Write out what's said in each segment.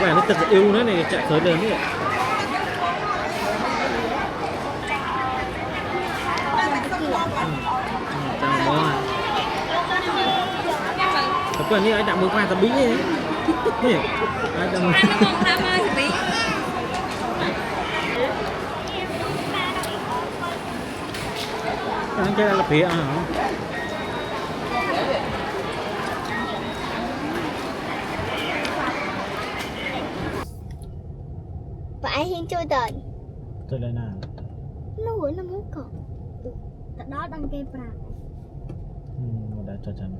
vẻ nó thật là yêu nữa này chạy khởi lớn đấy. Chào mơ. Tập quần đi anh đã mới qua tập bí ấy. Nè. Ai đã mới. Anh chơi là phía hả? Và ai hiên chơi tời. Chơi lại nào? Nó hủi nó muốn cọt. Tại đó đăng kê pra. Một đã cho chân.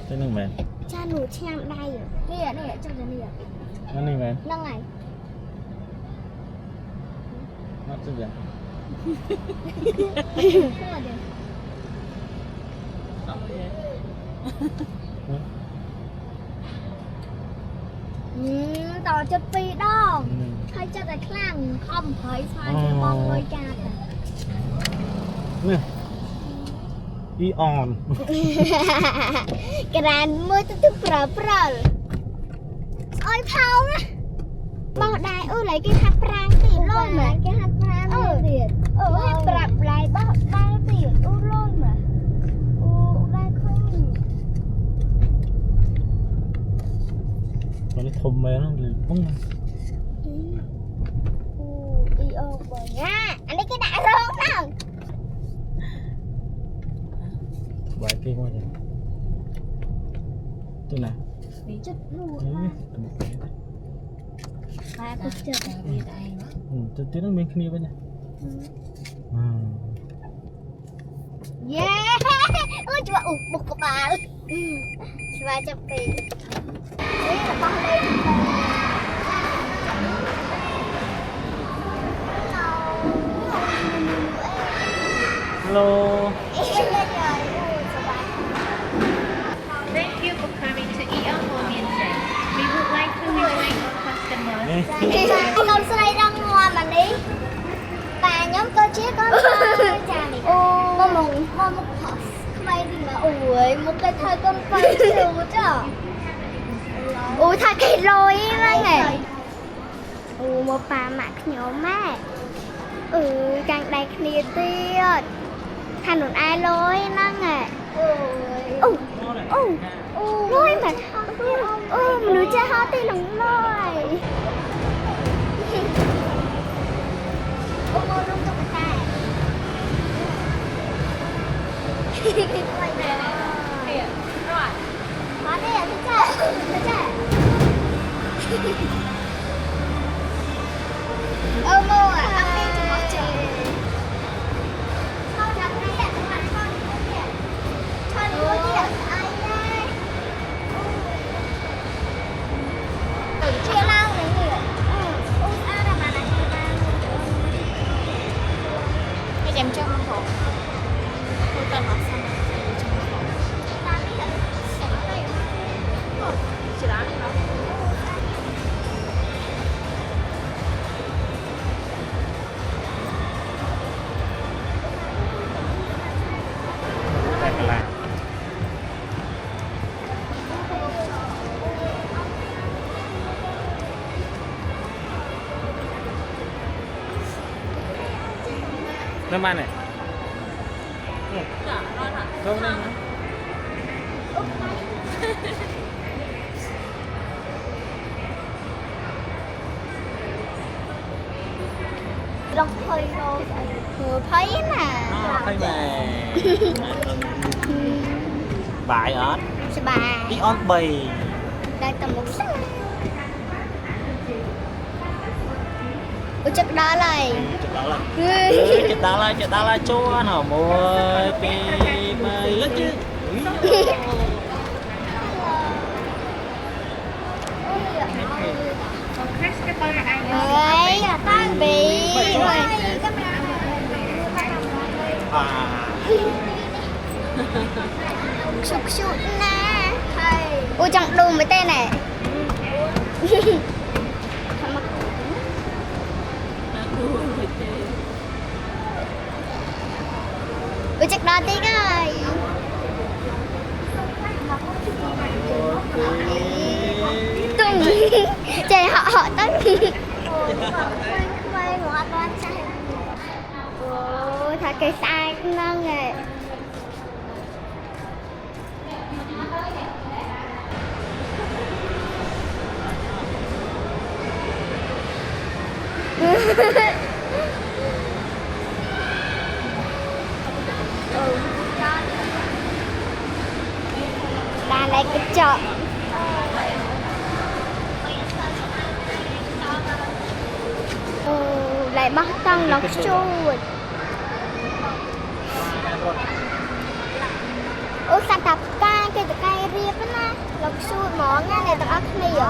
Thế nâng mẹ. Cha nụ chạm đây rồi. Đây cho cho nè. Nó nâng mẹ. Nâng này. Nó chưa vậy. Tỏ chất phi đó. Thay chất là khăn không thấy xoay cái bông hơi cha kìa. Nè. Ion. Cái đàn mưa tức prờ. Ôi phao á. Bao đại lấy cái hạt prang thì lôi mà. Cái hạt prang này hay prap lại bao tiền lôi mà. Lại không. Nó thùng mẹ nó bông. Bởi nha. Anh ấy cái đã rớn nào. Bài kia qua vậy. Tôi nào. Chất luôn. Ba có chất ở đây đó. Tiếng nó bên kia bên này. Yeah. Ôi chú bảo một cái bà. Chú bảo chụp kì. Đấy là con lên. Hello. Thank you for coming to Eon Momiense. We would like to remind all customers. Con xây ra ngoài mà đi. Bà nhóm cơ chế con trà này. Con một thỏ quay đi mà. Ui, một cái thơi con quay siêu chứ. Ui, thằng cái lôi ấy này. Một bà mặc nhỏ mát. Càng đầy kia tiết. Thằng đồn ai lôi nó nè. Lôi mà. Mình đứa chơi hót đi lòng lôi. Ngồi luôn cho người ta. Quay về. Rồi. Hóa đi à, thích chạy. Mô à, ăn đi cho mọi trời. Sao chẳng thấy à, các bạn con đi kìa. Cho đi mua kìa, ai đây. Chia lao đấy nhỉ. Là bà này chia lao. Cái dèm trong khổ. Tôi cần học xong rồi. Ta đi à. Chỉ đó đi đó. Nó mang này. Không này. Đông hơi đâu. Thấy nè. Thấy về. Bài ớt. Bà. Ion bì. Đây tầm một sắc. Chất đó này. Chất đó là chua nó mua cái mày lắm chứ. Đấy, tan bị rồi. Sụt sụt nè. Ôi chẳng đùm với tên này. Ôi chắc đó tí rồi. Chạy họ tất. Quay ngọt con trai. Ồ, thật cái sai nâng này. Là đây cái chợ. Lại bắt tăng lọc chuột. Ủa sao tập ca cái tụi cây riêng đó nè. Lọc chuột món nha này tụi ớt này vậy.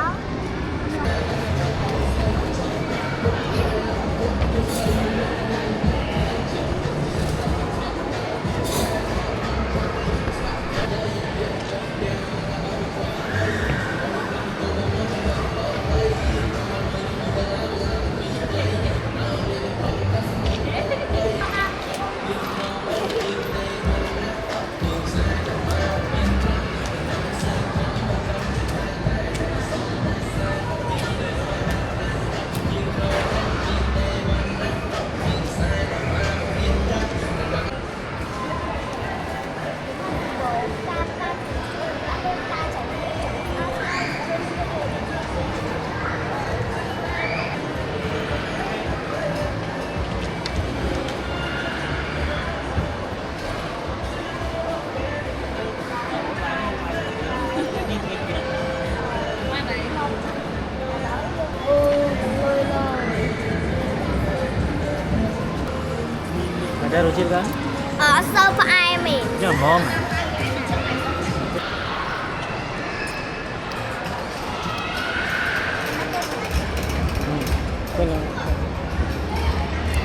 Ada rujak kan? Sơ phải ai mình. Chứ là mong.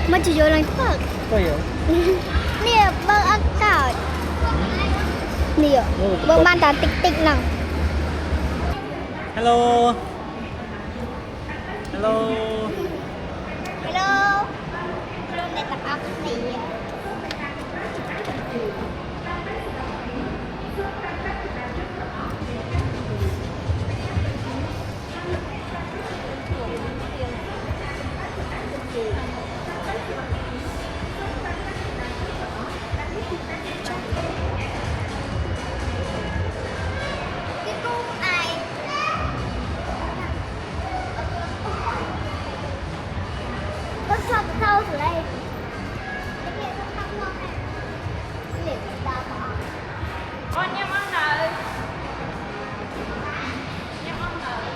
Mà chỉ vô lần thật. Có vậy? Nè, bơ ớt tỏi. Nè, bơ man tỏi tích tích nè. Hello. Hello. Hello. Luôn này tập ớt này. Cái cung ai? Con sọc thâu từ đây. Cái kia con sọc ngon này. Để ta bỏ. Con nhâm ăn đợi. Nhâm ăn đợi.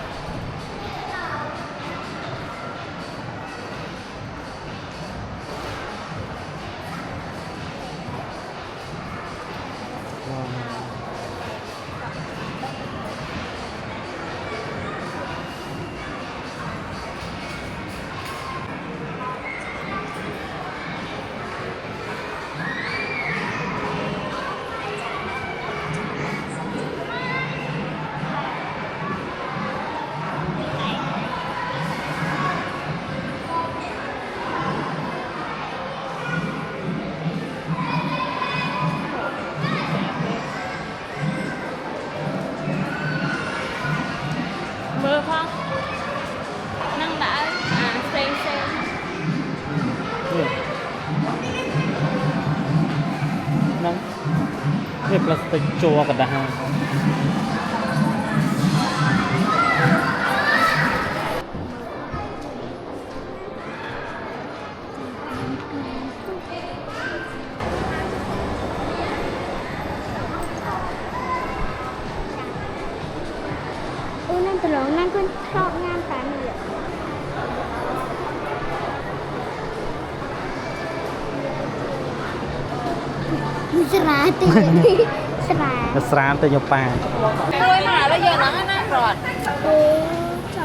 Mưa không? Nâng đã xem. Nang. Ini plastik cua kedahan. Nên từ lúc năng quên chọn ngang tại này. Serati. Serati. Mesra teh nyoba. Tôi mà bây giờ nó nát rồi. Ồ, trời.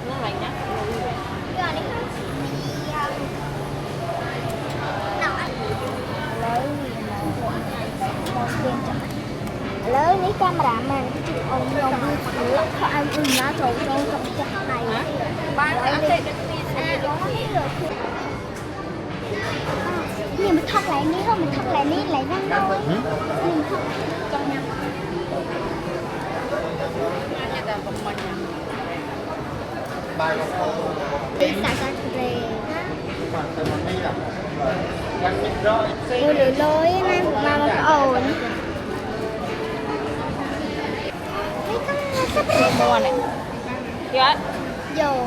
Nó lạnh nhá. Giờ đi không? Lớn ní camera man ông nhông đi lắc cho anh lá trộn trong chắc này. Bán cái ăn được Nhưng mình thắt lại ní không, mình thắt lại ní lại năng thôi. Mình thắt trong nhau. đi xả ra về ôi lưỡi lối nè mà nó ổn mua này dạ vô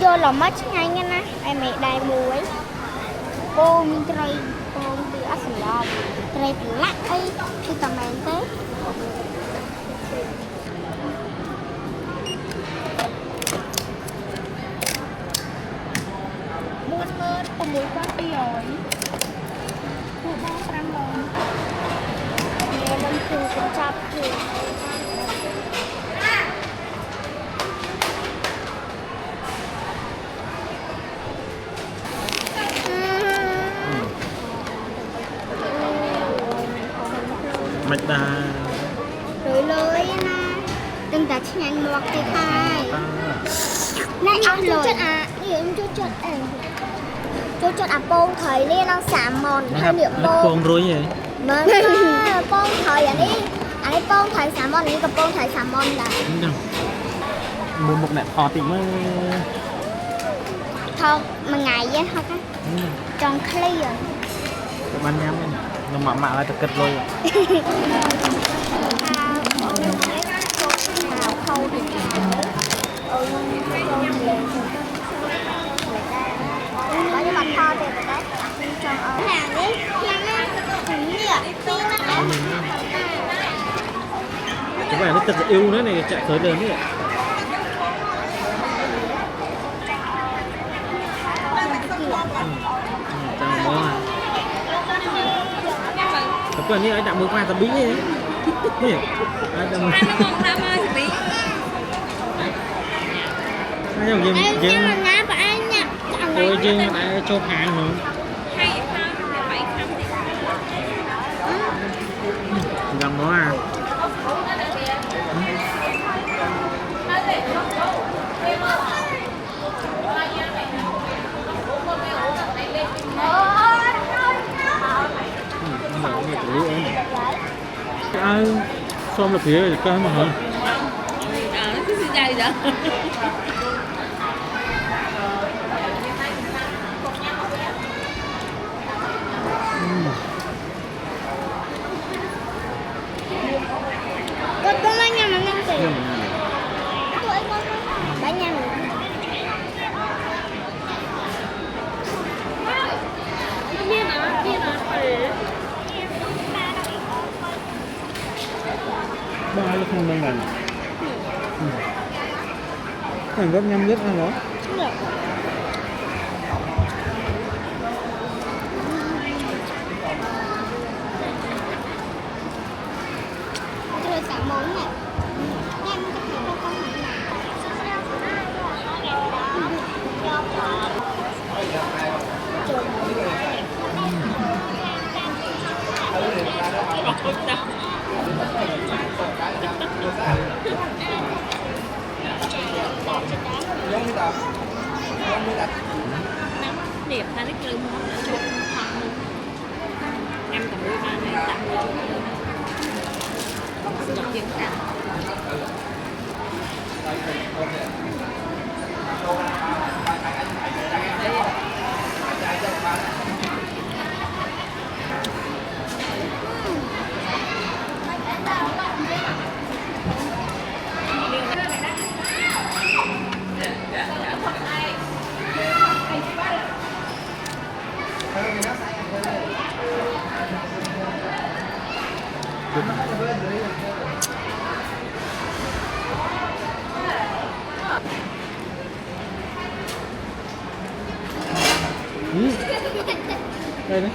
vô là mất ngay nha nè em mẹ đai muối ô mình trời ô đi ăn sườn lò trời lạnh ấy khi tầm này thế mua hơn có muối quá đi rồi mua bao trăm rồi nghe lâm thường cũng chọc thì mạch đà lưỡi lưỡi nè đừng đặt nhanh một cái hai này ăn lưỡi đi em chút chút em chút chút bông thời đi nó xả mòn hai niệm bông rồi vậy mà bông thời anh ấy bông thời xả mòn nàyกับbông thời xả mòn là mua một nẹp thò tìm mới thôi mà ngày vậy thôi cái tròn clear các bạn nhắm nhưng mà lại thật kịch luôn khâu thì có những mặt kho thì đấy tròn ở hàng đấy cái này nó thật là yêu nữa này chạy tới lớn đấy chào bố à cái phần này đã mới qua tập bí ấy nè ai đã mới ai dòng dừng dừng ôi dừng ai cho hàng nữa gần đó à xong là phía cái mà hả nó cứ gì đây đó có bao nhiêu mà năm tiền bao nhiêu ba nó không đang làm thằng gấp nhâm nhất ăn đó rồi cả món này em có thể có con này đẹp ta nó kêu món là chụp em cầm đôi ba này tặng một chuyện tặng đây đấy